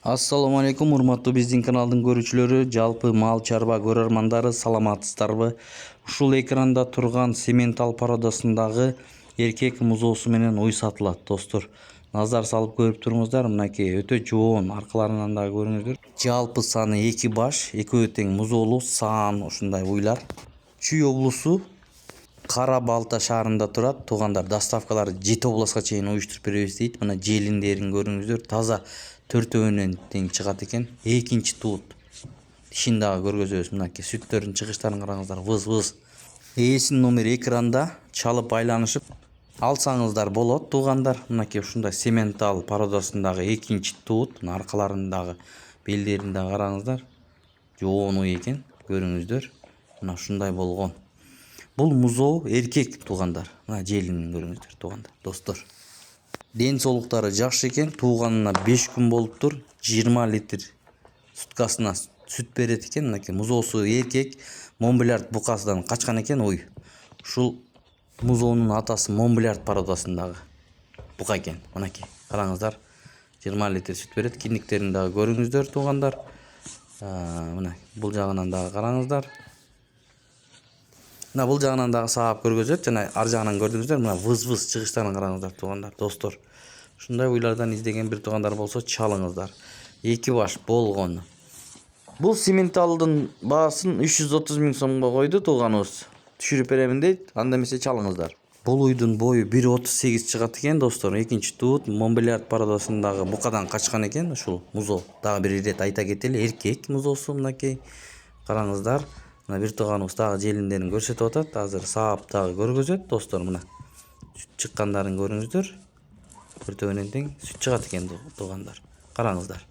Assalamu алейкум, урматтуу биздин каналдын көрүүчүлөрү, жалпы мал чарба көрөрмандары, саламатсыздарбы? Ушул экранда турган Симментал породасындагы эркек музоосу менен уй сатылат, достор. Назар салып көрүп туруңуздар, мынакей өтө жоон, аркаларынан да көрүңүздөр. Жалпы саны 2 баш, экөө тең музоолуу, саан ушундай уйлар. Чүй облусу Кара Балта шаарында турат, туугандар. Доставкаларды 7 областка чейин уюштуруп беребиз дейт. Мына желиндерин көрүңүздөр, таза төртөөнөн тең чыгат экен. Экинчи туут. Дишин дагы көргөзөбүз. Мынакей сүттөрдүн чыгыштарын караңыздар, выз-выз. Ээсинин номери экранда, чалып байланышып алсаңыздар болот, туугандар. Мынакей ушундай Симментал породасындагы экинчи туут, мына аркаларындагы белдерин да караңыздар. Жоон уй экен, көрүңүздөр. Мына ушундай болгон. Бул музоо эркек, туугандар. Мына желинин көрүңүздөр, туугандар, достор. Ден соолуктары жакшы экен, тууганына 5 күн болуптур. 20 литр суткасына сүт берет экен. Мынакей музоосу эркек, Монбелярд букасынан качкан экен уй. Ушул музоонун атасы Монбелярд породасындагы бука экен. Мынакей караңыздар, 20 литр сүт берет. Киндиктерин дагы көрүңүздөр, туугандар. Мына бул жагынан дагы караңыздар. Мына бул жагынан дагы саап көргөзөт, жана ар жагынан көрдүңүздөр. Мына выз-выз чыгыштарын караңыздар, туугандар, достор. Ушундай уйлардан издеген бир туугандар болсо чалыңыздар. 2 баш болгон. Бул Симменталдын баасын 330 000 сомго койду тууганыбыз. Түшүрүп беремин дейт, анда эмесе чалыңыздар. Бул уйдун бою 1.38 чыгат экен, достор. Экинчи туут Монбелярд породасындагы букадан качкан экен ушул музоо. Дагы бир ирет айта кетели, эркек музоосу мынакей. Караңыздар. Мына бир тууганыбыз дагы желиндерин көрсөтүп атат. Азыр саап дагы көргөзөт, достор. Мына сүт чыккандарын көрүңүздөр. Төртөөнөн тең сүт чыгат экен, туугандар. Караңыздар.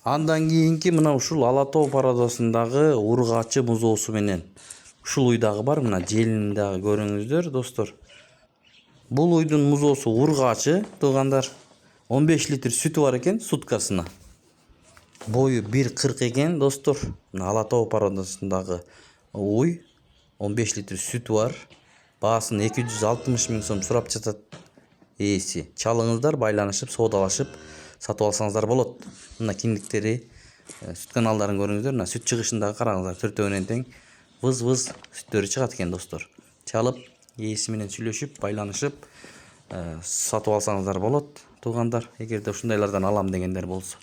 Андан кийинки мына ушул Ала Тоо породасындагы ургачы музоосу менен ушул уйдагы бар, мына желини дагы көрүңүздөр, достор. Бул уйдун музоосу ургачы, туугандар. 15 литр сүтү бар экен суткасына. Бою 1.40 экен, достор. Мына Ала Тоо породасындагы уй, 15 литр сүтү бар. Баасын 260 000 сом сурап жатат ээси. Чалыңыздар, байланышып, соодалашып сатып алсаңыздар болот. Мына киндиктери, сүт каналдарын көрүңүздөр. Мына сүт чыгышындагы караңыздар, төртөөнөн тең выз-выз сүттөрү чыгат экен, достор. Чалып, ээси менен сүйлөшүп, байланышып сатып алсаңыздар болот, туугандар. Эгерде ушундайлардан алам дегендер болсо,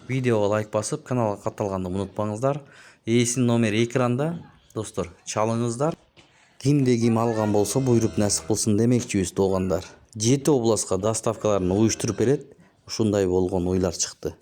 видеого лайк басып, каналга катталганды унутпаңыздар. Ээсинин номери экранда, достор. Чалыңыздар. Кимде ким алган болсо буйруп насип кылсын демекчибиз, туугандар. 7 областка доставкаларын уюштуруп берет. Ушундай болгон уйлар чыкты.